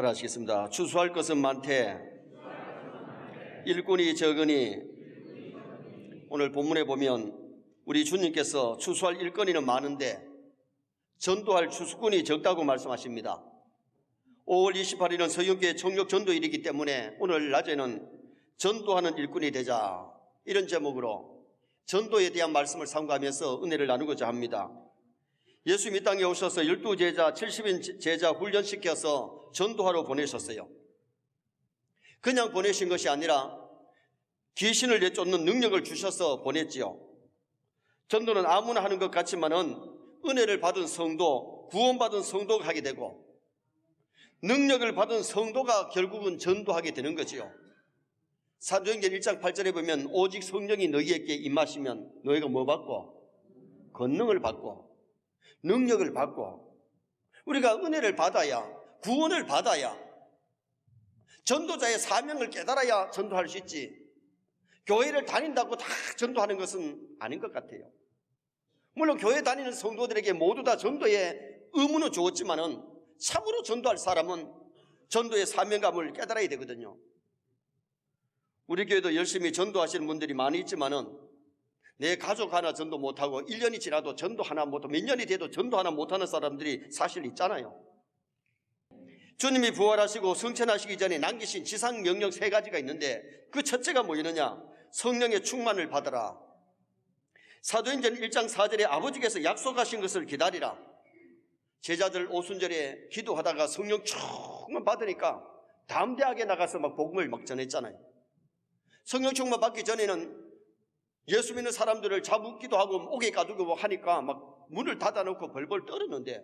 따라 하시겠습니다. 추수할 것은 많되 일꾼이 적으니. 오늘 본문에 보면 우리 주님께서 추수할 일꾼이는 많은데 전도할 추수꾼이 적다고 말씀하십니다. 5월 28일은 서영교회 총력 전도일이기 때문에 오늘 낮에는 전도하는 일꾼이 되자, 이런 제목으로 전도에 대한 말씀을 삼가하면서 은혜를 나누고자 합니다. 예수님이 이 땅에 오셔서 12제자 70인 제자 훈련시켜서 전도하러 보내셨어요. 그냥 보내신 것이 아니라 귀신을 내쫓는 능력을 주셔서 보냈지요. 전도는 아무나 하는 것 같지만은 은혜를 받은 성도, 구원받은 성도가 하게 되고 능력을 받은 성도가 결국은 전도하게 되는 거지요. 사도행전 1장 8절에 보면 오직 성령이 너희에게 임하시면 너희가 뭐 받고? 권능을 받고 능력을 받고. 우리가 은혜를 받아야, 구원을 받아야, 전도자의 사명을 깨달아야 전도할 수 있지, 교회를 다닌다고 다 전도하는 것은 아닌 것 같아요. 물론 교회 다니는 성도들에게 모두 다 전도의 의무는 주었지만은 참으로 전도할 사람은 전도의 사명감을 깨달아야 되거든요. 우리 교회도 열심히 전도하시는 분들이 많이 있지만은 내 가족 하나 전도 못하고 1년이 지나도 전도 하나 못하고 몇 년이 돼도 전도 하나 못하는 사람들이 사실 있잖아요. 주님이 부활하시고 승천하시기 전에 남기신 지상 명령 3가지가 있는데 그 첫째가 뭐였느냐? 성령의 충만을 받아라. 사도행전 1장 4절에 아버지께서 약속하신 것을 기다리라. 제자들 오순절에 기도하다가 성령 충만 받으니까 담대하게 나가서 막 복음을 막 전했잖아요. 성령 충만 받기 전에는 예수 믿는 사람들을 잡기도 하고 옥에 가두고 하니까 막 문을 닫아놓고 벌벌 떨었는데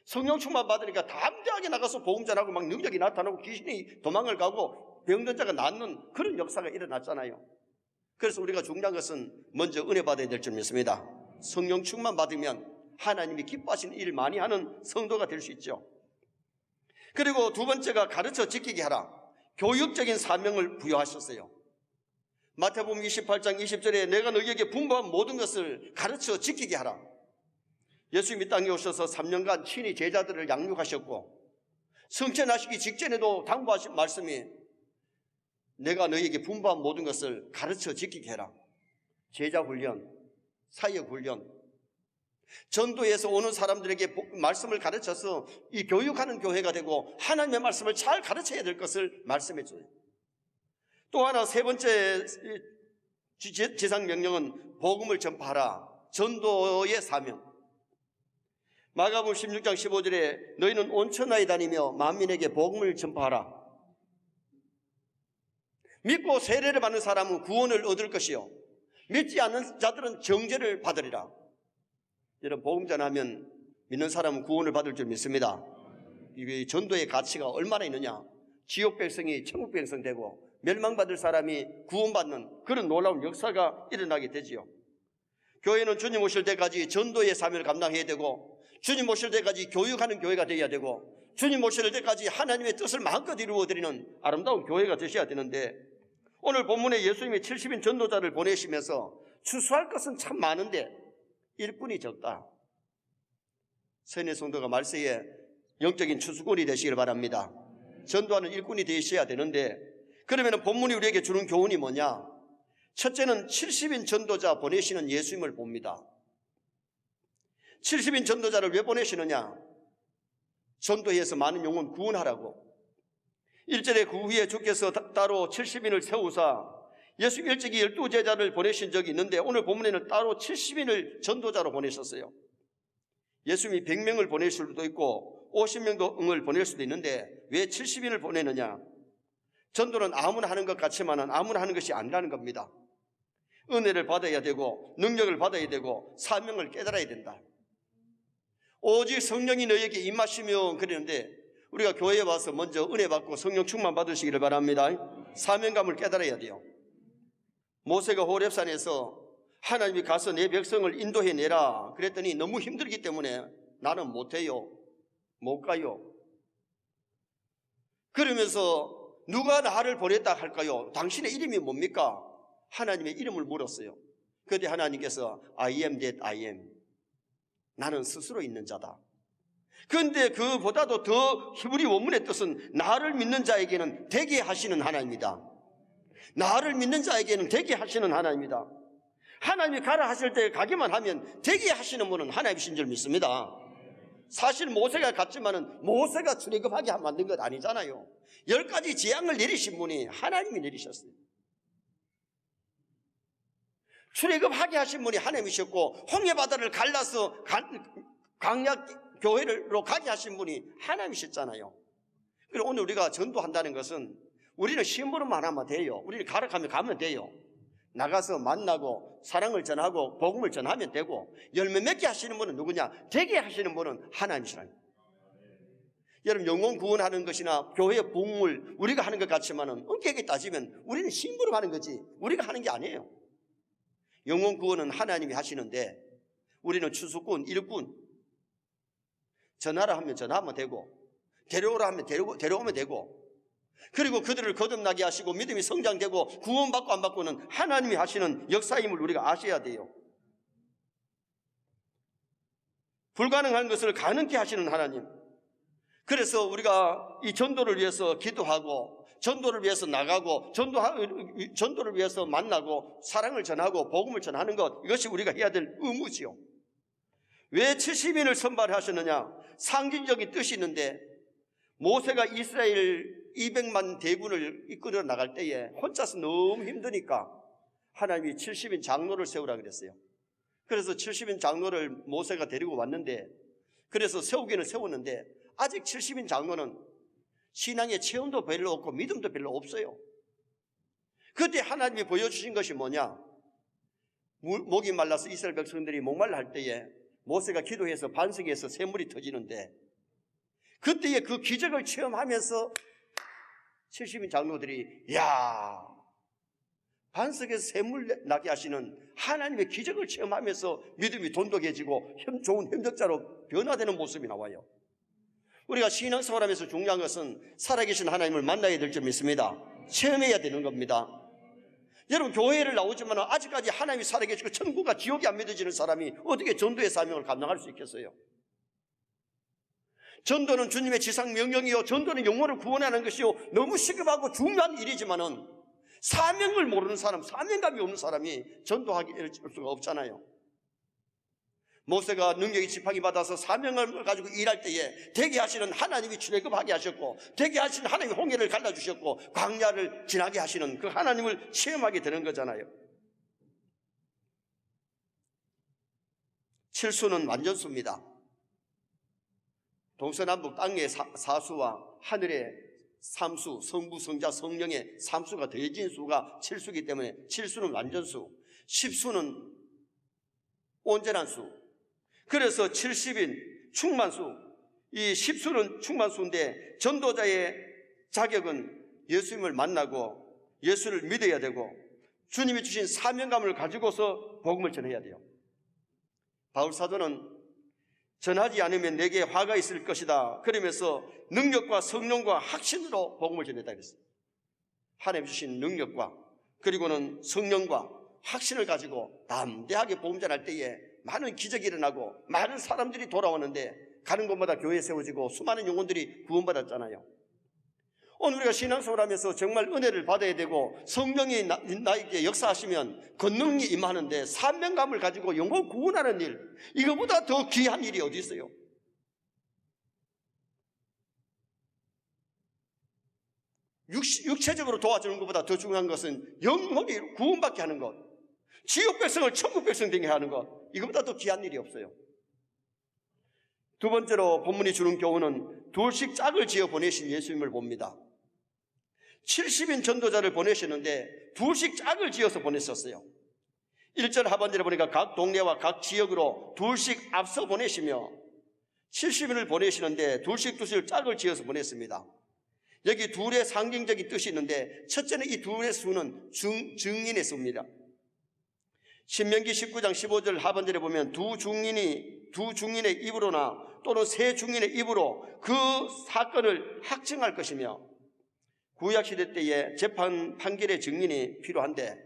성령 충만 받으니까 담대하게 나가서 복음 전하고 막 능력이 나타나고 귀신이 도망을 가고 병든 자가 낫는 그런 역사가 일어났잖아요. 그래서 우리가 중요한 것은 먼저 은혜 받아야 될 줄 믿습니다. 성령 충만 받으면 하나님이 기뻐하시는 일을 많이 하는 성도가 될 수 있죠. 그리고 두 번째가 가르쳐 지키게 하라. 교육적인 사명을 부여하셨어요. 마태복음 28장 20절에 내가 너희에게 분부한 모든 것을 가르쳐 지키게 하라. 예수님이 땅에 오셔서 3년간 친히 제자들을 양육하셨고 승천하시기 직전에도 당부하신 말씀이 내가 너희에게 분부한 모든 것을 가르쳐 지키게 해라. 제자훈련, 사역훈련, 전도에서 오는 사람들에게 말씀을 가르쳐서 이 교육하는 교회가 되고 하나님의 말씀을 잘 가르쳐야 될 것을 말씀해 줘요. 또 하나 세 번째 지상명령은 복음을 전파하라. 전도의 사명. 마가복음 16장 15절에 너희는 온 천하에 다니며 만민에게 복음을 전파하라. 믿고 세례를 받는 사람은 구원을 얻을 것이요 믿지 않는 자들은 정죄를 받으리라. 여러분, 복음 전하면 믿는 사람은 구원을 받을 줄 믿습니다. 이 전도의 가치가 얼마나 있느냐. 지옥 백성이 천국 백성 되고 멸망받을 사람이 구원받는 그런 놀라운 역사가 일어나게 되지요. 교회는 주님 오실 때까지 전도의 사명을 감당해야 되고 주님 오실 때까지 교육하는 교회가 되어야 되고 주님 오실 때까지 하나님의 뜻을 마음껏 이루어드리는 아름다운 교회가 되셔야 되는데 오늘 본문에 예수님이 70인 전도자를 보내시면서 추수할 것은 참 많은데 일꾼이 적다. 선의 성도가 말세에 영적인 추수꾼이 되시길 바랍니다. 전도하는 일꾼이 되셔야 되는데 그러면 본문이 우리에게 주는 교훈이 뭐냐? 첫째는 70인 전도자 보내시는 예수님을 봅니다. 70인 전도자를 왜 보내시느냐? 전도해서 많은 영혼 구원하라고. 1절에 그 후에 주께서 따로 70인을 세우사 예수 일찍이 12제자를 보내신 적이 있는데 오늘 본문에는 따로 70인을 전도자로 보내셨어요. 예수님이 100명을 보낼 수도 있고 50명도 응을 보낼 수도 있는데 왜 70인을 보내느냐? 전도는 아무나 하는 것 같지만 아무나 하는 것이 아니라는 겁니다. 은혜를 받아야 되고 능력을 받아야 되고 사명을 깨달아야 된다. 오직 성령이 너희에게 임하시면 그러는데 우리가 교회에 와서 먼저 은혜 받고 성령 충만 받으시기를 바랍니다. 사명감을 깨달아야 돼요. 모세가 호렙산에서 하나님이 가서 내 백성을 인도해내라 그랬더니 너무 힘들기 때문에 나는 못해요. 못 가요. 그러면서 누가 나를 보냈다 할까요? 당신의 이름이 뭡니까? 하나님의 이름을 물었어요. 그때 하나님께서 I am that I am. 나는 스스로 있는 자다. 그런데 그보다도 더 히브리 원문의 뜻은 나를 믿는 자에게는 되게 하시는 하나입니다. 나를 믿는 자에게는 되게 하시는 하나입니다. 하나님이 가라 하실 때 가기만 하면 되게 하시는 분은 하나님이신 줄 믿습니다. 사실 모세가 갔지만은 모세가 출애굽하게 만든 것 아니잖아요. 10가지 재앙을 내리신 분이 하나님이 내리셨어요. 출애굽하게 하신 분이 하나님이셨고, 홍해바다를 갈라서 광야 교회로 가게 하신 분이 하나님이셨잖아요. 그리고 오늘 우리가 전도한다는 것은 우리는 심부름만 하면 돼요. 우리는 가면 돼요. 나가서 만나고 사랑을 전하고 복음을 전하면 되고, 열매 맺게 하시는 분은 누구냐? 되게 하시는 분은 하나님이시라는 거예요. 여러분, 영혼 구원하는 것이나 교회 부흥을 우리가 하는 것 같지만은 엄격하게 따지면 우리는 심부름하는 거지 우리가 하는 게 아니에요. 영혼 구원은 하나님이 하시는데 우리는 추수꾼, 일꾼. 전하라 하면 전하면 되고, 데려오라 하면 데려오면 되고, 그리고 그들을 거듭나게 하시고 믿음이 성장되고 구원받고 안 받고는 하나님이 하시는 역사임을 우리가 아셔야 돼요. 불가능한 것을 가능케 하시는 하나님. 그래서 우리가 이 전도를 위해서 기도하고, 전도를 위해서 나가고, 전도를 위해서 만나고, 사랑을 전하고 복음을 전하는 것, 이것이 우리가 해야 될 의무지요. 왜 70인을 선발하셨느냐? 상징적인 뜻이 있는데, 모세가 이스라엘 200만 대군을 이끌어 나갈 때에 혼자서 너무 힘드니까 하나님이 70인 장로를 세우라 그랬어요. 그래서 70인 장로를 모세가 데리고 왔는데, 그래서 세우기는 세웠는데 아직 70인 장로는 신앙의 체험도 별로 없고 믿음도 별로 없어요. 그때 하나님이 보여주신 것이 뭐냐? 목이 말라서 이스라엘 백성들이 목말라 할 때에 모세가 기도해서 반석에서 샘물이 터지는데, 그때에 그 기적을 체험하면서 70인 장로들이 반석에서 샘물 나게 하시는 하나님의 기적을 체험하면서 믿음이 돈독해지고 좋은 협력자로 변화되는 모습이 나와요. 우리가 신앙생활하면서 중요한 것은 살아계신 하나님을 만나야 될 줄 믿습니다. 체험해야 되는 겁니다. 여러분, 교회를 나오지만 아직까지 하나님이 살아계시고 천국과 지옥이 안 믿어지는 사람이 어떻게 전도의 사명을 감당할 수 있겠어요? 전도는 주님의 지상 명령이요, 전도는 영혼을 구원하는 것이요, 너무 시급하고 중요한 일이지만은 사명을 모르는 사람, 사명감이 없는 사람이 전도하기 수가 없잖아요. 모세가 능력이 지팡이 받아서 사명을 가지고 일할 때에 되게 하시는 하나님이 출애굽하게 하셨고, 되게 하시는 하나님이 홍해를 갈라주셨고, 광야를 지나게 하시는 그 하나님을 체험하게 되는 거잖아요. 칠수는 완전수입니다. 동서남북 땅의 사수와 하늘의 삼수, 성부, 성자, 성령의 삼수가 더해진 수가 칠수이기 때문에 칠수는 완전수, 십수는 온전한 수. 그래서 70인 충만수, 이 십수는 충만수인데, 전도자의 자격은 예수님을 만나고 예수를 믿어야 되고 주님이 주신 사명감을 가지고서 복음을 전해야 돼요. 바울 사도는 전하지 않으면 내게 화가 있을 것이다 그러면서 능력과 성령과 확신으로 복음을 전했다 그랬어요. 하나님 주신 능력과 그리고는 성령과 확신을 가지고 담대하게 복음 전할 때에 많은 기적이 일어나고 많은 사람들이 돌아오는데, 가는 곳마다 교회 세워지고 수많은 영혼들이 구원받았잖아요. 오늘 우리가 신앙생활 하면서 정말 은혜를 받아야 되고 성령이 나에게 역사하시면 권능이 임하는데, 사명감을 가지고 영혼 구원하는 일, 이거보다 더 귀한 일이 어디 있어요? 육체적으로 도와주는 것보다 더 중요한 것은 영혼이 구원받게 하는 것, 지옥 백성을 천국 백성 되게 하는 것, 이거보다 더 귀한 일이 없어요. 두 번째로 본문이 주는 교훈은 둘씩 짝을 지어 보내신 예수님을 봅니다. 70인 전도자를 보내셨는데 둘씩 짝을 지어서 보냈었어요. 1절 하반절에 보니까 각 동네와 각 지역으로 둘씩 앞서 보내시며 70인을 보내시는데 둘씩 짝을 지어서 보냈습니다. 여기 둘의 상징적인 뜻이 있는데, 첫째는 이 둘의 수는 증인의 수입니다. 신명기 19장 15절 하반절에 보면 두 중인의 입으로나 또는 세 중인의 입으로 그 사건을 확증할 것이며, 구약시대 때에 재판 판결의 증인이 필요한데,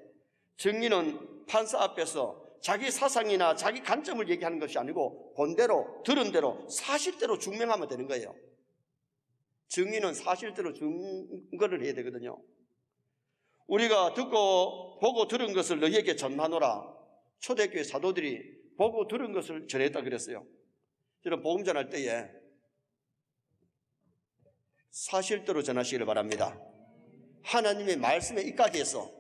증인은 판사 앞에서 자기 사상이나 자기 관점을 얘기하는 것이 아니고 본대로 들은 대로 사실대로 증명하면 되는 거예요. 증인은 사실대로 증거를 해야 되거든요. 우리가 듣고 보고 들은 것을 너희에게 전하노라. 초대교회 사도들이 보고 들은 것을 전했다 그랬어요. 저는 복음 전할 때에 사실대로 전하시기를 바랍니다. 하나님의 말씀에 입각해서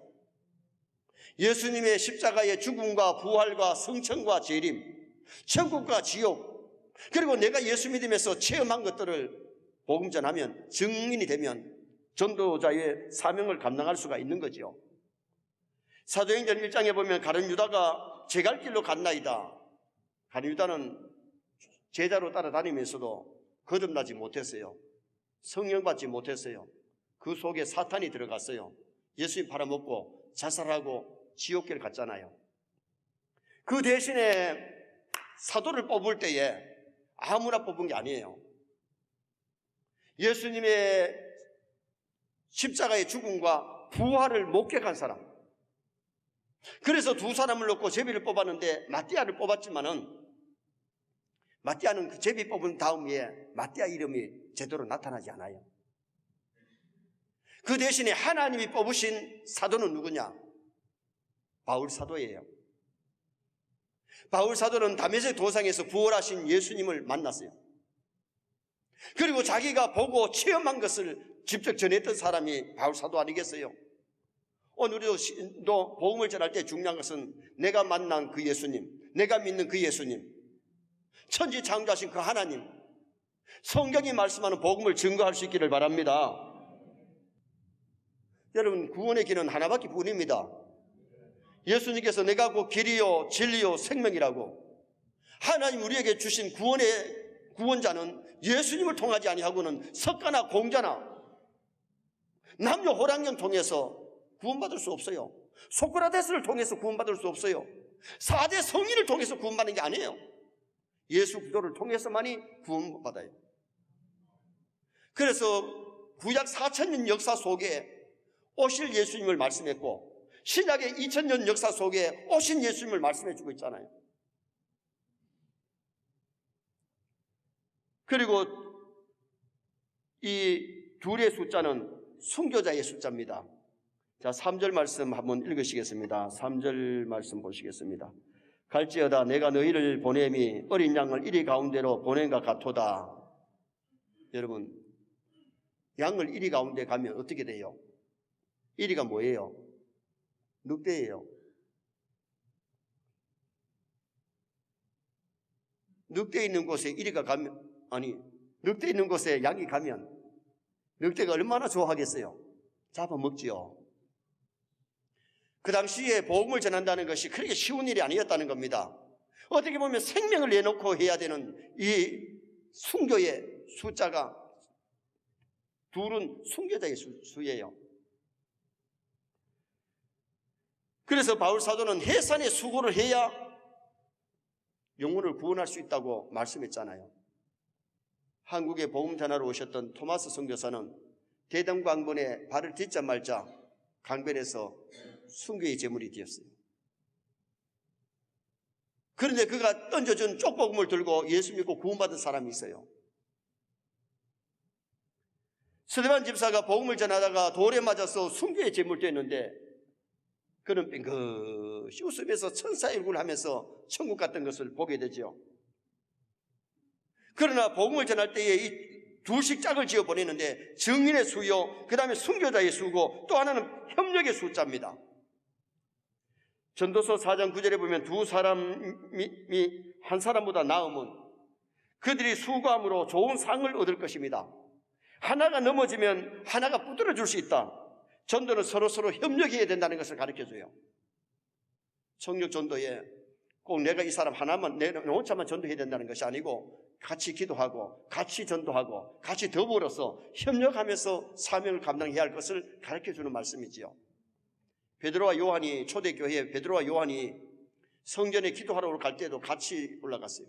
예수님의 십자가의 죽음과 부활과 성천과 재림, 천국과 지옥, 그리고 내가 예수 믿으면서 체험한 것들을 복음 전하면, 증인이 되면 전도자의 사명을 감당할 수가 있는 거죠. 사도행전 1장에 보면 가룟 유다가 제 갈 길로 갔나이다. 가룟 유다는 제자로 따라다니면서도 거듭나지 못했어요. 성령 받지 못했어요. 그 속에 사탄이 들어갔어요. 예수님 팔아먹고 자살하고 지옥길 갔잖아요. 그 대신에 사도를 뽑을 때에 아무나 뽑은 게 아니에요. 예수님의 십자가의 죽음과 부활을 목격한 사람. 그래서 두 사람을 놓고 제비를 뽑았는데 마띠아를 뽑았지만은 마띠아는 그 제비 뽑은 다음에 마띠아 이름이 제대로 나타나지 않아요. 그 대신에 하나님이 뽑으신 사도는 누구냐? 바울 사도예요. 바울 사도는 다메섹 도상에서 부활하신 예수님을 만났어요. 그리고 자기가 보고 체험한 것을 직접 전했던 사람이 바울 사도 아니겠어요? 오늘도 복음을 전할 때 중요한 것은 내가 만난 그 예수님, 내가 믿는 그 예수님, 천지 창조하신 그 하나님, 성경이 말씀하는 복음을 증거할 수 있기를 바랍니다. 여러분, 구원의 길은 하나밖에 뿐입니다. 예수님께서 내가 곧 길이요 진리요 생명이라고, 하나님 우리에게 주신 구원자는 예수님을 통하지 아니하고는 석가나 공자나 남녀 호랑경 통해서 구원받을 수 없어요. 소크라테스를 통해서 구원받을 수 없어요. 4대 성인을 통해서 구원받는 게 아니에요. 예수 그리스도를 통해서만이 구원받아요. 그래서 구약 4,000년 역사 속에 오실 예수님을 말씀했고, 신약의 2000년 역사 속에 오신 예수님을 말씀해 주고 있잖아요. 그리고 이 둘의 숫자는 순교자의 숫자입니다. 자, 3절 말씀 한번 읽으시겠습니다. 3절 말씀 보시겠습니다. 갈지어다 내가 너희를 보냄이 어린 양을 이리 가운데로 보낸과 같도다. 여러분, 양을 이리 가운데 가면 어떻게 돼요? 이리가 뭐예요? 늑대예요. 늑대 있는 곳에 이리가 가면, 늑대 있는 곳에 양이 가면 늑대가 얼마나 좋아하겠어요? 잡아먹지요. 그 당시에 복음을 전한다는 것이 그렇게 쉬운 일이 아니었다는 겁니다. 어떻게 보면 생명을 내놓고 해야 되는 이 순교의 숫자가, 둘은 순교자의 수예요. 그래서 바울 사도는 해산의 수고를 해야 영혼을 구원할 수 있다고 말씀했잖아요. 한국에 복음 전하러 오셨던 토마스 선교사는 대동강변에 발을 딛자마자 강변에서 순교의 제물이 되었어요. 그런데 그가 던져준 쪽복음을 들고 예수 믿고 구원받은 사람이 있어요. 스데반 집사가 복음을 전하다가 돌에 맞아서 순교의 제물 되었는데 그는 빙긋이 웃으면서 천사의 얼굴을 하면서 천국 갔던 것을 보게 되죠. 그러나 복음을 전할 때에 이 둘씩 짝을 지어 보내는데 증인의 수요, 그 다음에 순교자의 수고, 또 하나는 협력의 숫자입니다. 전도서 4장 9절에 보면 두 사람이 한 사람보다 나으면 그들이 수고함으로 좋은 상을 얻을 것입니다. 하나가 넘어지면 하나가 붙들어 줄 수 있다. 전도는 서로 협력해야 된다는 것을 가르쳐줘요. 성령 전도에 꼭 내가 이 사람 하나만, 내 혼자만 전도해야 된다는 것이 아니고 같이 기도하고 같이 전도하고 같이 더불어서 협력하면서 사명을 감당해야 할 것을 가르쳐주는 말씀이지요. 베드로와 요한이, 초대교회 베드로와 요한이 성전에 기도하러 갈 때도 같이 올라갔어요.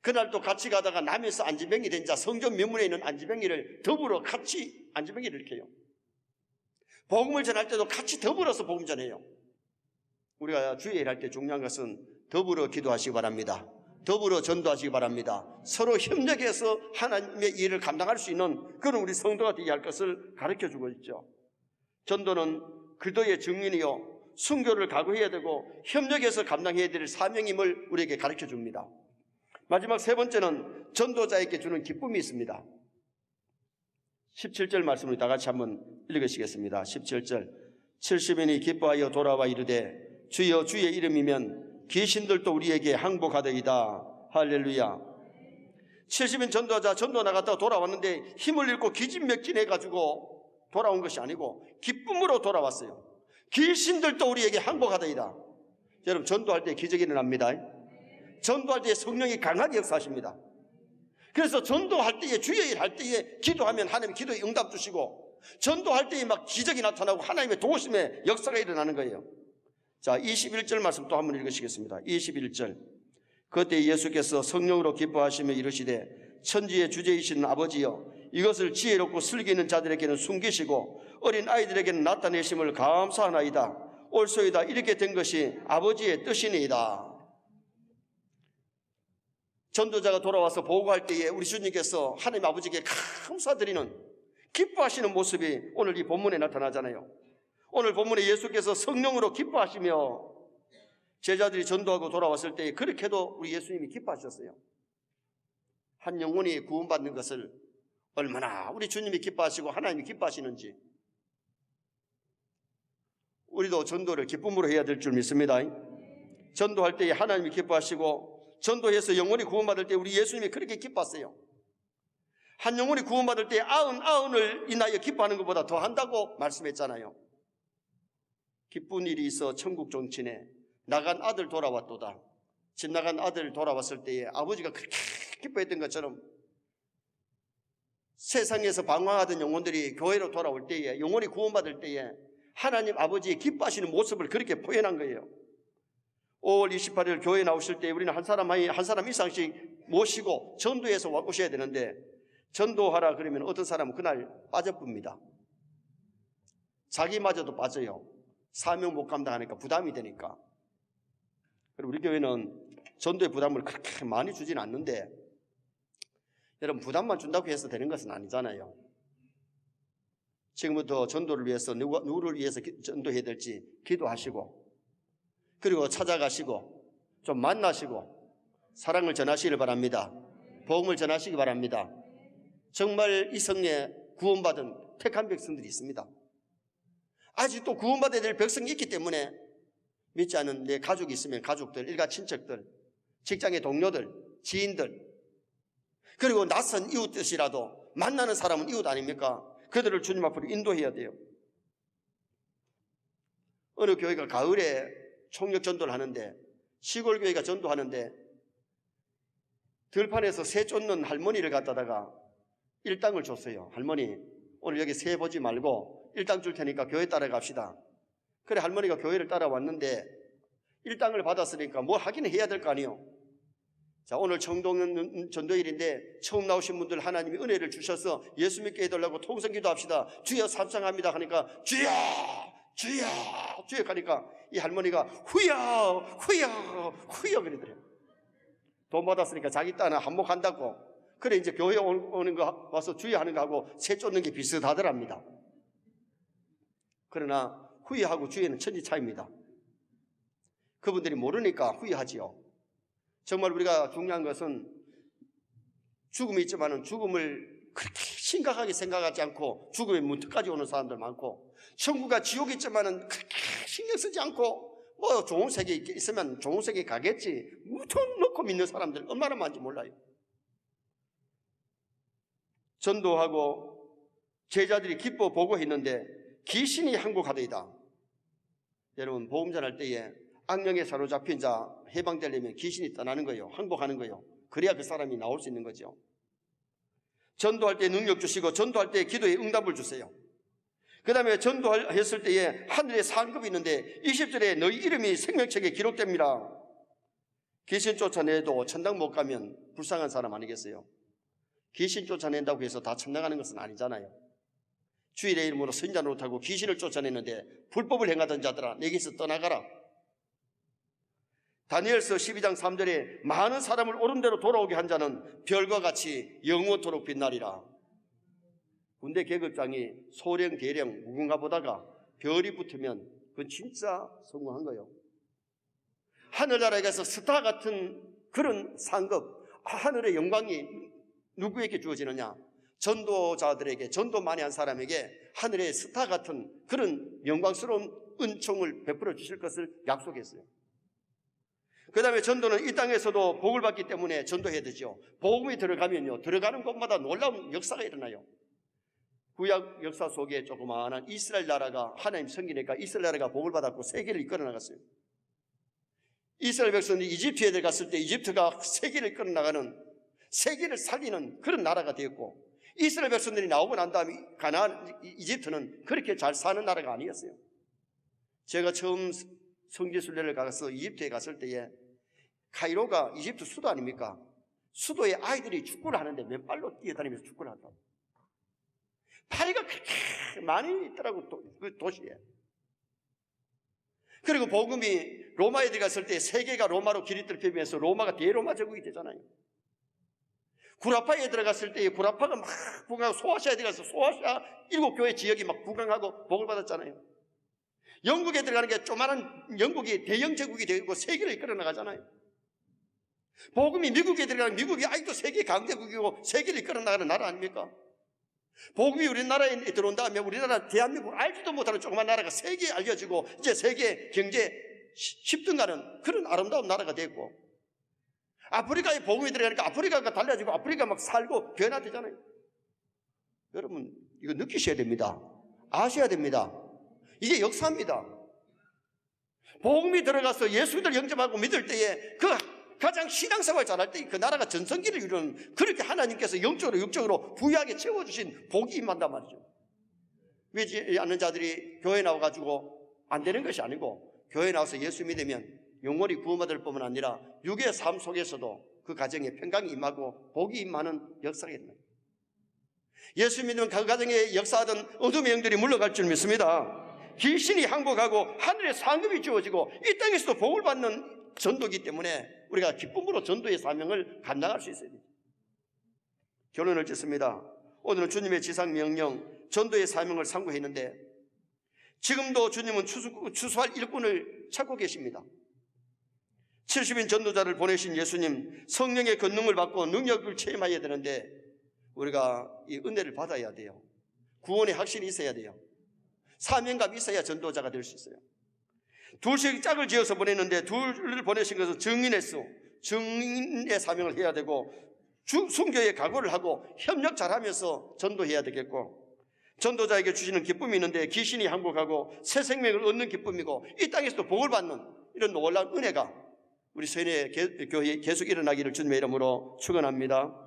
그날 또 같이 가다가 남에서 안지병이 된 자, 성전 명문에 있는 안지병이를 더불어 같이 안지병이를 일으켜요. 복음을 전할 때도 같이 더불어서 복음 전해요. 우리가 주의 일할 때 중요한 것은 더불어 기도하시기 바랍니다. 더불어 전도하시기 바랍니다. 서로 협력해서 하나님의 일을 감당할 수 있는 그런 우리 성도가 되게 할 것을 가르쳐주고 있죠. 전도는 그리스도의 증인이요 순교를 각오해야 되고 협력해서 감당해야 될 사명임을 우리에게 가르쳐줍니다. 마지막 세 번째는 전도자에게 주는 기쁨이 있습니다. 17절 말씀을 다 같이 한번 읽으시겠습니다. 17절 70인이 기뻐하여 돌아와 이르되 주여 주의 이름이면 귀신들도 우리에게 항복하더이다. 할렐루야. 70인 전도자 전도 나갔다가 돌아왔는데 힘을 잃고 기진맥진해가지고 돌아온 것이 아니고 기쁨으로 돌아왔어요. 귀신들도 우리에게 항복하더이다. 여러분 전도할 때 기적이 일어납니다. 전도할 때 성령이 강하게 역사하십니다. 그래서 전도할 때에 주의 일 할 때에 기도하면 하나님 기도에 응답 주시고 전도할 때에 막 기적이 나타나고 하나님의 도우심의 역사가 일어나는 거예요. 자 21절 말씀 또 한번 읽으시겠습니다. 21절 그때 예수께서 성령으로 기뻐하시며 이르시되 천지의 주제이신 아버지여 이것을 지혜롭고 슬기 있는 자들에게는 숨기시고 어린 아이들에게는 나타내심을 감사하나이다. 옳소이다. 이렇게 된 것이 아버지의 뜻이니이다. 전도자가 돌아와서 보고할 때에 우리 주님께서 하나님 아버지께 감사드리는 기뻐하시는 모습이 오늘 이 본문에 나타나잖아요. 오늘 본문에 예수께서 성령으로 기뻐하시며 제자들이 전도하고 돌아왔을 때에 그렇게도 우리 예수님이 기뻐하셨어요. 한 영혼이 구원받는 것을 얼마나 우리 주님이 기뻐하시고 하나님이 기뻐하시는지 우리도 전도를 기쁨으로 해야 될 줄 믿습니다. 전도할 때에 하나님이 기뻐하시고 전도해서 영혼이 구원받을 때 우리 예수님이 그렇게 기뻐하세요. 한 영혼이 구원받을 때 아흔을 인하여 기뻐하는 것보다 더 한다고 말씀했잖아요. 기쁜 일이 있어 천국 종친에 나간 아들 돌아왔도다. 집 나간 아들 돌아왔을 때에 아버지가 그렇게 기뻐했던 것처럼 세상에서 방황하던 영혼들이 교회로 돌아올 때에 영혼이 구원받을 때에 하나님 아버지의 기뻐하시는 모습을 그렇게 표현한 거예요. 5월 28일 교회 나오실 때 우리는 한 사람 이상씩 모시고 전도해서 오셔야 되는데 전도하라 그러면 어떤 사람은 그날 빠져봅니다. 자기마저도 빠져요. 사명 못 감당하니까 부담이 되니까. 그리고 우리 교회는 전도의 부담을 그렇게 많이 주진 않는데 여러분 부담만 준다고 해서 되는 것은 아니잖아요. 지금부터 전도를 위해서 누구를 위해서 전도해야 될지 기도하시고 그리고 찾아가시고 좀 만나시고 사랑을 전하시길 바랍니다. 복음을 전하시기 바랍니다. 정말 이 성에 구원받은 택한 백성들이 있습니다. 아직도 구원받아야 될 백성이 있기 때문에 믿지 않은 내 가족이 있으면 가족들, 일가 친척들, 직장의 동료들, 지인들 그리고 낯선 이웃 뜻이라도 만나는 사람은 이웃 아닙니까? 그들을 주님 앞으로 인도해야 돼요. 어느 교회가 가을에 총력 전도를 하는데 시골 교회가 전도하는데 들판에서 새 쫓는 할머니를 갖다다가 일당을 줬어요. 할머니 오늘 여기 새 보지 말고 일당 줄 테니까 교회 따라갑시다. 그래 할머니가 교회를 따라왔는데 일당을 받았으니까 뭐 하긴 해야 될 거 아니에요. 자 오늘 청동 전도일인데 처음 나오신 분들 하나님이 은혜를 주셔서 예수 믿게 해달라고 통성 기도합시다. 주여 삼상합니다 하니까 주여 주여 주여 하니까 이 할머니가 후여 후여 후여 그러더래요. 돈 받았으니까 자기 딸은 한몫한다고. 그래 이제 교회 오는 거 와서 주여 하는 거하고 새 쫓는 게 비슷하더랍니다. 그러나 후여하고 주여는 천지 차이입니다. 그분들이 모르니까 후여하지요. 정말 우리가 중요한 것은 죽음이 있지만은 죽음을 그렇게 심각하게 생각하지 않고 죽음의 문턱까지 오는 사람들 많고 천국과 지옥이 있지만은 그렇게 신경 쓰지 않고 뭐 좋은 세계 있으면 좋은 세계 가겠지 무턱 놓고 믿는 사람들 얼마나 많은지 몰라요. 전도하고 제자들이 기뻐 보고했는데 귀신이 항복하더이다. 여러분 복음 전할 때에 악령에 사로잡힌 자 해방되려면 귀신이 떠나는 거예요. 항복하는 거예요. 그래야 그 사람이 나올 수 있는 거죠. 전도할 때 능력 주시고 전도할 때 기도에 응답을 주세요. 그 다음에 전도했을 때에 하늘에 상급이 있는데 20절에 너희 이름이 생명책에 기록됩니다. 귀신 쫓아내도 천당 못 가면 불쌍한 사람 아니겠어요? 귀신 쫓아낸다고 해서 다 천당 가는 것은 아니잖아요. 주일의 이름으로 선자 노릇하고 귀신을 쫓아내는데 불법을 행하던 자들아 내게서 떠나가라. 다니엘서 12장 3절에 많은 사람을 옳은 대로 돌아오게 한 자는 별과 같이 영원토록 빛나리라. 군대 계급장이 소령, 대령, 무궁화 보다가 별이 붙으면 그건 진짜 성공한 거예요. 하늘나라에 가서 스타 같은 그런 상급, 하늘의 영광이 누구에게 주어지느냐? 전도자들에게, 전도 많이 한 사람에게 하늘의 스타 같은 그런 영광스러운 은총을 베풀어 주실 것을 약속했어요. 그 다음에 전도는 이 땅에서도 복을 받기 때문에 전도해야 되죠. 복음이 들어가면요, 들어가는 곳마다 놀라운 역사가 일어나요. 구약 역사 속에 조그마한 이스라엘 나라가 하나님 섬기니까 이스라엘 나라가 복을 받았고 세계를 이끌어 나갔어요. 이스라엘 백성들이 이집트에 들어갔을 때 이집트가 세계를 이끌어 나가는, 세계를 살리는 그런 나라가 되었고, 이스라엘 백성들이 나오고 난 다음에 가나안, 이집트는 그렇게 잘 사는 나라가 아니었어요. 제가 처음 성지순례를 가서 이집트에 갔을 때에 카이로가 이집트 수도 아닙니까? 수도에 아이들이 축구를 하는데 맨발로 뛰어다니면서 축구를 한다고. 파리가 그렇게 많이 있더라고, 그 도시에. 그리고 복음이 로마에 들어갔을 때 세계가 로마로 길이 뚫히면서 로마가 대로마 제국이 되잖아요. 구라파에 들어갔을 때 구라파가 막 부강하고, 소아시아에 들어가서 소아시아 7교회 지역이 막 부강하고 복을 받았잖아요. 영국에 들어가는 게 조만한 영국이 대영 제국이 되고 세계를 이끌어 나가잖아요. 복음이 미국에 들어가는 미국이 아직도 세계 강대국이고 세계를 이끌어 나가는 나라 아닙니까? 복음이 우리나라에 들어온다 하면 우리나라 대한민국 알지도 못하는 조그만 나라가 세계에 알려지고 이제 세계 경제 10등 가는 그런 아름다운 나라가 됐고, 아프리카에 복음이 들어가니까 아프리카가 달라지고 아프리카 막 살고 변화되잖아요. 여러분 이거 느끼셔야 됩니다. 아셔야 됩니다. 이게 역사입니다. 복음이 들어가서 예수를 영접하고 믿을 때에 그 가장 신앙생활 잘할 때 그 나라가 전성기를 이루는, 그렇게 하나님께서 영적으로 육적으로 부유하게 채워주신 복이 임한단 말이죠. 믿지 않는 자들이 교회 나와가지고 안 되는 것이 아니고, 교회 나와서 예수 믿으면 영원히 구원받을 뿐만 아니라 육의 삶 속에서도 그 가정에 평강이 임하고 복이 임하는 역사가 있는 거예요. 예수 믿으면 그 가정에 역사하던 어둠의 영들이 물러갈 줄 믿습니다. 귀신이 항복하고 하늘의 상급이 주어지고 이 땅에서도 복을 받는 전도이기 때문에 우리가 기쁨으로 전도의 사명을 감당할 수 있어야 돼요. 결론을 짓습니다. 오늘은 주님의 지상명령 전도의 사명을 상고했는데, 지금도 주님은 추수할 일꾼을 찾고 계십니다. 70인 전도자를 보내신 예수님, 성령의 권능을 받고 능력을 체험해야 되는데 우리가 이 은혜를 받아야 돼요. 구원의 확신이 있어야 돼요. 사명감이 있어야 전도자가 될 수 있어요. 둘씩 짝을 지어서 보냈는데 둘을 보내신 것은 증인했어. 증인의 사명을 해야 되고 순교의 각오를 하고 협력 잘하면서 전도해야 되겠고, 전도자에게 주시는 기쁨이 있는데 귀신이 항복하고 새 생명을 얻는 기쁨이고 이 땅에서도 복을 받는 이런 놀라운 은혜가 우리 서인의 교회에 계속 일어나기를 주님의 이름으로 축원합니다.